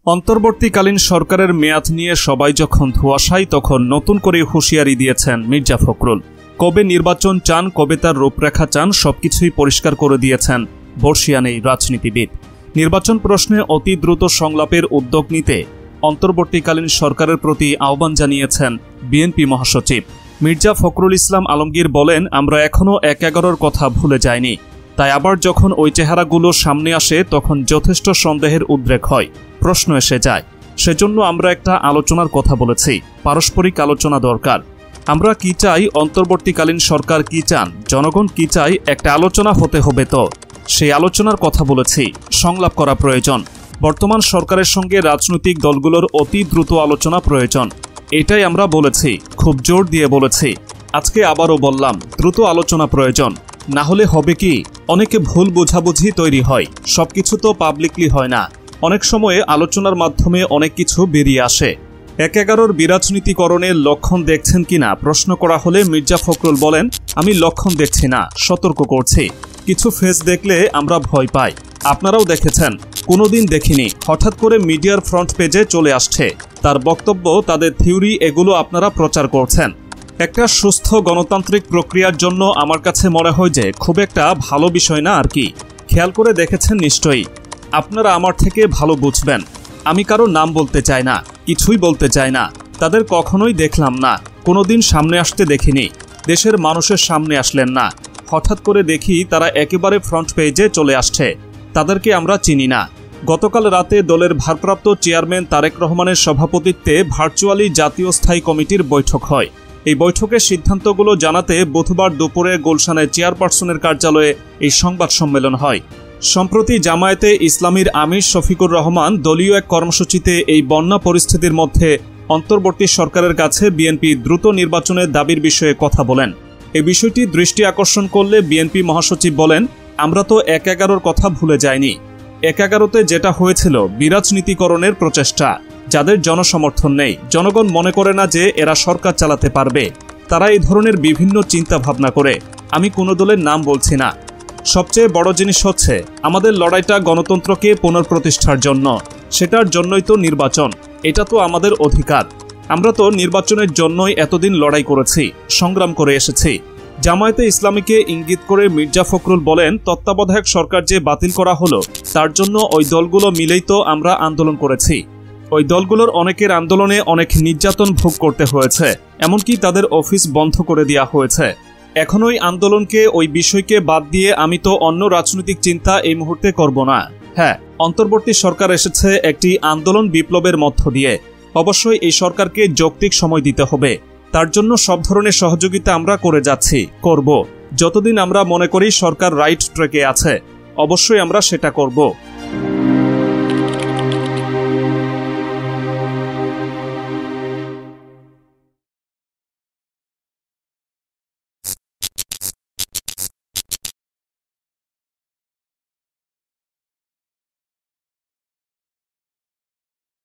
অন্তর্বর্তীকালীন সরকারের মেয়াদ নিয়ে সবাই যখন ধোঁয়াশায় তখন নতুন করে হুঁশিয়ারি দিয়েছেন মির্জা ফখরুল। কবে নির্বাচন চান, কবে তার রূপরেখা চান, সবকিছুই পরিষ্কার করে দিয়েছেন বর্ষিয়ান এই রাজনীতিবিদ। নির্বাচন প্রশ্নে অতি দ্রুত সংলাপের উদ্যোগ নিতে অন্তর্বর্তীকালীন সরকারের প্রতি আহ্বান জানিয়েছেন বিএনপি মহাসচিব মির্জা ফখরুল ইসলাম আলমগীর বলেন, আমরা এখনও ১/১১-র কথা ভুলে যাইনি। তাই আবার যখন ওই চেহারাগুলো সামনে আসে তখন যথেষ্ট সন্দেহের উদ্রেক হয়, প্রশ্ন এসে যায়। সেজন্য আমরা একটা আলোচনার কথা বলেছি, পারস্পরিক আলোচনা দরকার। আমরা কি চাই, অন্তর্বর্তীকালীন সরকার কি চান, জনগণ কি চাই, একটা আলোচনা হতে হবে। তো সেই আলোচনার কথা বলেছি, সংলাপ করা প্রয়োজন। বর্তমান সরকারের সঙ্গে রাজনৈতিক দলগুলোর অতি দ্রুত আলোচনা প্রয়োজন, এটাই আমরা বলেছি, খুব জোর দিয়ে বলেছি। আজকে আবারও বললাম, দ্রুত আলোচনা প্রয়োজন। না হলে হবে কি, অনেকে ভুল বোঝাবুঝি তৈরি হয়। সবকিছু তো পাবলিকলি হয় না, অনেক সময়ে আলোচনার মাধ্যমে অনেক কিছু বেরিয়ে আসে। ১/১১-র বিরাজনীতিকরণের লক্ষণ দেখছেন কিনা প্রশ্ন করা হলে মির্জা ফখরুল বলেন, আমি লক্ষণ দেখছি না, সতর্ক করছি। কিছু ফেস দেখলে আমরা ভয় পাই, আপনারাও দেখেছেন। কোনোদিন দেখিনি, হঠাৎ করে মিডিয়ার ফ্রন্ট পেজে চলে আসছে। তার বক্তব্য, তাদের থিওরি, এগুলো আপনারা প্রচার করছেন। একটা সুস্থ গণতান্ত্রিক প্রক্রিয়ার জন্য আমার কাছে মনে হয় যে খুব একটা ভালো বিষয় না আর কি। খেয়াল করে দেখেছেন নিশ্চয়ই, আপনারা আমার থেকে ভালো বুঝবেন। আমি কারো নাম বলতে চাই না, কিছুই বলতে চাই না। তাদের কখনোই দেখলাম না, কোনোদিন সামনে আসতে দেখিনি। দেশের মানুষের সামনে আসলেন না। হঠাৎ করে দেখি তারা একেবারে ফ্রন্ট পেজে চলে আসছে। তাদেরকে আমরা চিনি না। গতকাল রাতে দলের ভারপ্রাপ্ত চেয়ারম্যান তারেক রহমানের সভাপতিত্বে ভার্চুয়ালি জাতীয় স্থায়ী কমিটির বৈঠক হয়। এই বৈঠকের সিদ্ধান্তগুলো জানাতে বুধবার দুপুরে গুলশানের চেয়ারপারসনের কার্যালয়ে এই সংবাদ সম্মেলন হয়। সম্প্রতি জামায়াতে ইসলামীর আমির শফিকুর রহমান দলীয় এক কর্মসূচিতে এই বন্যা পরিস্থিতির মধ্যে অন্তর্বর্তী সরকারের কাছে বিএনপি দ্রুত নির্বাচনের দাবির বিষয়ে কথা বলেন। এই বিষয়টি দৃষ্টি আকর্ষণ করলে বিএনপি মহাসচিব বলেন, আমরা তো ১/১১-র কথা ভুলে যাইনি। ১/১১-তে যেটা হয়েছিল বিরাজনীতিকরণের প্রচেষ্টা। যাদের জনসমর্থন নেই, জনগণ মনে করে না যে এরা সরকার চালাতে পারবে, তারা এই ধরনের বিভিন্ন চিন্তা ভাবনা করে। আমি কোনো দলের নাম বলছি না। সবচেয়ে বড় জিনিস হচ্ছে আমাদের লড়াইটা গণতন্ত্রকে পুনঃপ্রতিষ্ঠার জন্য। সেটার জন্যই তো নির্বাচন, এটা তো আমাদের অধিকার। আমরা তো নির্বাচনের জন্যই এতদিন লড়াই করেছি, সংগ্রাম করে এসেছি। জামায়াতে ইসলামীকে ইঙ্গিত করে মির্জা ফখরুল বলেন, তত্ত্বাবধায়ক সরকার যে বাতিল করা হলো তার জন্য ওই দলগুলো মিলেই তো আমরা আন্দোলন করেছি। ওই দলগুলোর অনেকের আন্দোলনে অনেক নির্যাতন ভোগ করতে হয়েছে, এমনকি তাদের অফিস বন্ধ করে দেওয়া হয়েছে। এখন ওই আন্দোলনকে, ওই বিষয়কে বাদ দিয়ে আমি তো অন্য রাজনৈতিক চিন্তা এই মুহূর্তে করব না। হ্যাঁ, অন্তর্বর্তী সরকার এসেছে একটি আন্দোলন বিপ্লবের মধ্য দিয়ে। অবশ্যই এই সরকারকে যৌক্তিক সময় দিতে হবে। তার জন্য সব ধরনের সহযোগিতা আমরা করে যাচ্ছি, করব। যতদিন আমরা মনে করি সরকার রাইট ট্র্যাকে আছে, অবশ্যই আমরা সেটা করব।